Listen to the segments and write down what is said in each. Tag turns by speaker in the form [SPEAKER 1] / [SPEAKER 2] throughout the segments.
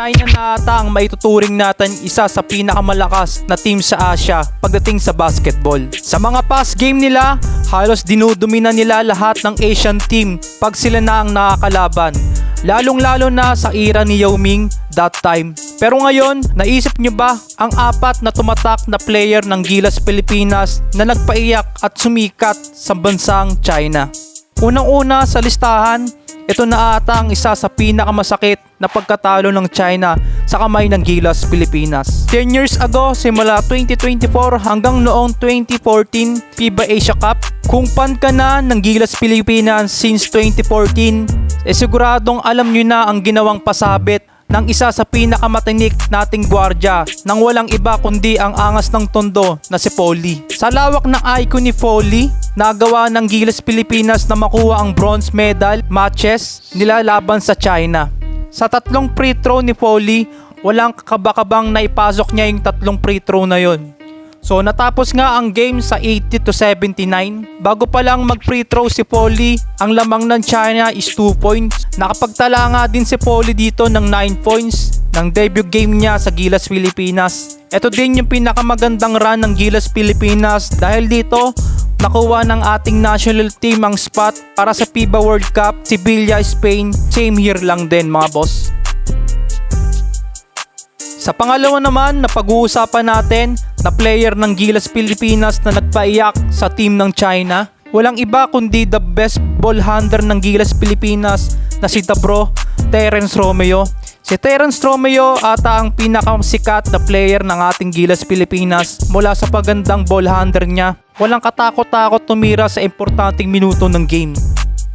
[SPEAKER 1] China na ata ang maituturing natin isa sa pinakamalakas na team sa Asia pagdating sa basketball. Sa mga past game nila, halos dinudumina nila lahat ng Asian team pag sila na ang nakakalaban. Lalong-lalo na sa era ni Yao Ming that time. Pero ngayon, naisip nyo ba ang apat na tumatak na player ng Gilas Pilipinas na nagpaiyak at sumikat sa bansang China? Unang-una sa listahan, ito na ata ang isa sa pinakamasakit na pagkatalo ng China sa kamay ng Gilas Pilipinas. 10 years ago, simula 2024 hanggang noong 2014 FIBA Asia Cup, kung fan ka na ng Gilas Pilipinas since 2014, siguradong alam nyo na ang ginawang pasabit ng isa sa pinakamatinik nating gwardya nang walang iba kundi ang angas ng tondo na si Foley. Sa lawak ng icon ni Foley, nagawa ng Gilas Pilipinas na makuha ang bronze medal matches nila laban sa China. Sa tatlong free throw ni Foley, walang kakabakabang na ipasok niya yung tatlong free throw na yon. So natapos nga ang game sa 80-79. Bago pa lang mag-free throw si Foley, ang lamang ng China is 2 points. Nakapagtala nga din si Foley dito ng 9 points ng debut game niya sa Gilas Pilipinas. Ito din yung pinakamagandang run ng Gilas Pilipinas dahil dito nakuha ng ating national team ang spot para sa FIBA World Cup, Sevilla, Spain. Same year lang din mga boss. Sa pangalawa naman na pag-uusapan natin na player ng Gilas Pilipinas na nagpaiyak sa team ng China, walang iba kundi the best ball handler ng Gilas Pilipinas na si The Bro, Terence Romeo. Si Terence Romeo ata ang pinakasikat na player ng ating Gilas Pilipinas mula sa pagandang ball handler niya. Walang katakot-takot tumira sa importanteng minuto ng game.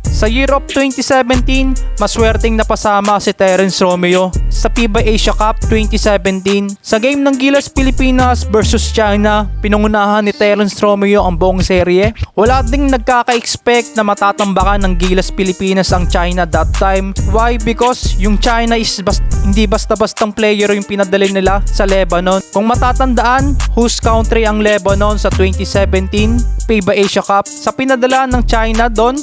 [SPEAKER 1] Sa year of 2017, maswerteng napasama si Terence Romeo sa FIBA Asia Cup 2017. Sa game ng Gilas Pilipinas versus China, pinangunahan ni Terence Romeo ang buong serye. Wala ding nagkaka-expect na matatambakan ng Gilas Pilipinas ang China that time. Why? Because yung China is hindi basta-bastang player yung pinadali nila sa Lebanon. Kung matatandaan, whose country ang Lebanon sa 2017 FIBA Asia Cup? Sa pinadala ng China doon,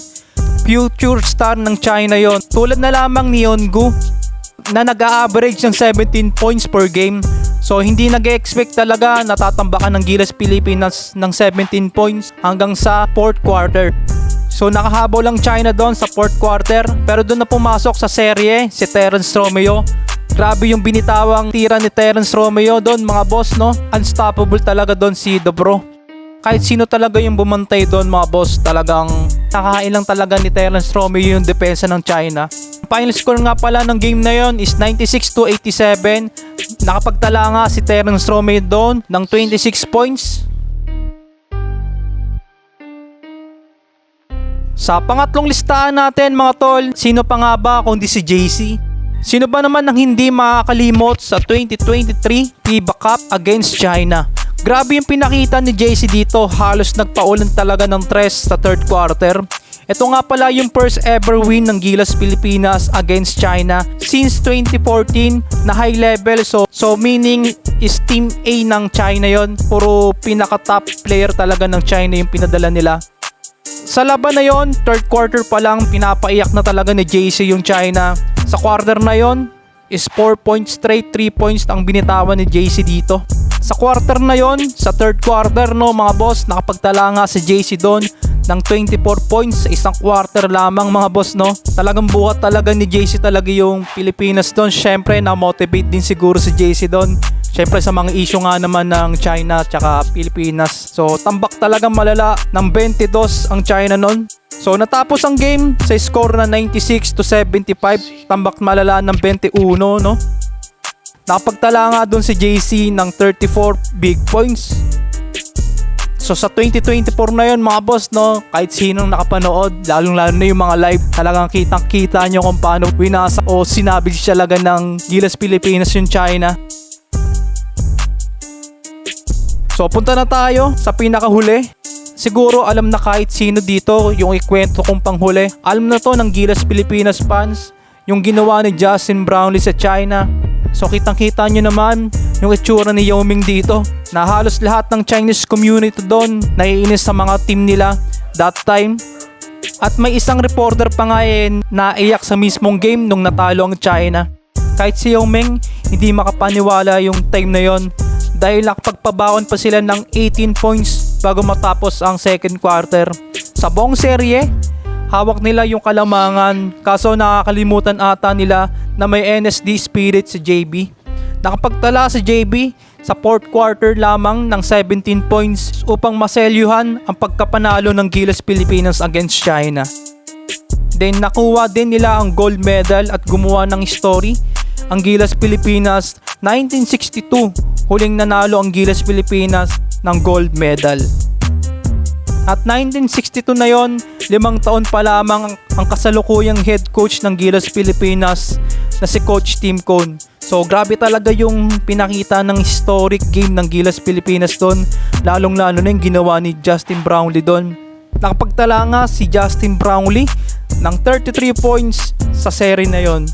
[SPEAKER 1] future star ng China yon. Tulad na lamang ni Yongu na nag-a-average ng 17 points per game. So hindi nag-expect talaga natatambakan ng Gilas Pilipinas ng 17 points hanggang sa 4th quarter. So nakahabol lang China doon sa 4th quarter, pero doon na pumasok sa serye si Terence Romeo. Grabe yung binitawang tira ni Terence Romeo doon mga boss, no? Unstoppable talaga doon si The Bro. Kahit sino talaga yung bumantay doon mga boss, talagang nakahain lang talaga ni Terence Romeo yung depensa ng China. Final score nga pala ng game na yon is 96-87. Nakapagtala nga si Terence Romeo doon ng 26 points. Sa pangatlong listahan natin mga tol, sino pa nga ba kundi si JC? Sino ba naman ang hindi makakalimot sa 2023 FIBA Cup against China? Grabe yung pinakita ni JC dito, halos nagpaulan talaga ng tres sa 3rd quarter. Ito nga pala yung first ever win ng Gilas Pilipinas against China since 2014 na high level. So meaning is team A ng China yon. Puro pinaka top player talaga ng China yung pinadala nila. Sa laban na yon, 3rd quarter pa lang pinapaiyak na talaga ni JC yung China. Sa quarter na yon is 4 points straight, 3 points ang binitawan ni JC dito. Sa quarter na yon, sa 3rd quarter no mga boss, nakapagtala nga si JC doon ng 24 points sa isang quarter lamang mga boss, no. Talagang buhat talaga ni JC talaga yung Pilipinas doon. Syempre na-motivate din siguro si JC doon. Syempre sa mga issue nga naman ng China tsaka Pilipinas. So tambak talaga malala ng 22 ang China noon. So natapos ang game sa score na 96-75, tambak malala ng 21 no. Nakapagtala nga doon si JC ng 34 big points. So sa 2024 na yun mga boss, no, kahit sinong nakapanood, lalong-lalo na yung mga live, talagang kitang-kita nyo kung paano winasa o sinabi talaga ng Gilas Pilipinas yung China. So punta na tayo sa pinakahuli. Siguro alam na kahit sino dito yung ikwento kong panghuli. Alam na to ng Gilas Pilipinas fans, yung ginawa ni Justin Brownlee sa China. So kitang-kita nyo naman yung itsura ni Yao Ming dito, na halos lahat ng Chinese community doon naiinis sa mga team nila that time. At may isang reporter pa nga naiyak sa mismong game nung natalo ang China. Kahit si Yao Ming, hindi makapaniwala yung time na yon dahil nakapagpabaon pa sila ng 18 points bago matapos ang second quarter. Sa buong serye, hawak nila yung kalamangan kaso nakakalimutan ata nila na may NSD spirit si JB. Nakapagtala si JB sa fourth quarter lamang ng 17 points upang maselyuhan ang pagkapanalo ng Gilas Pilipinas against China. Then nakuha din nila ang gold medal at gumawa ng story. Ang Gilas Pilipinas 1962, huling nanalo ang Gilas Pilipinas ng gold medal. At 1962 na yon, 5 taon pa lamang ang kasalukuyang head coach ng Gilas Pilipinas na si Coach Tim Cone. So grabe talaga yung pinakita ng historic game ng Gilas Pilipinas doon, lalong-lalo na yung ginawa ni Justin Brownlee doon. Nakapagtala nga si Justin Brownlee ng 33 points sa serie na yon.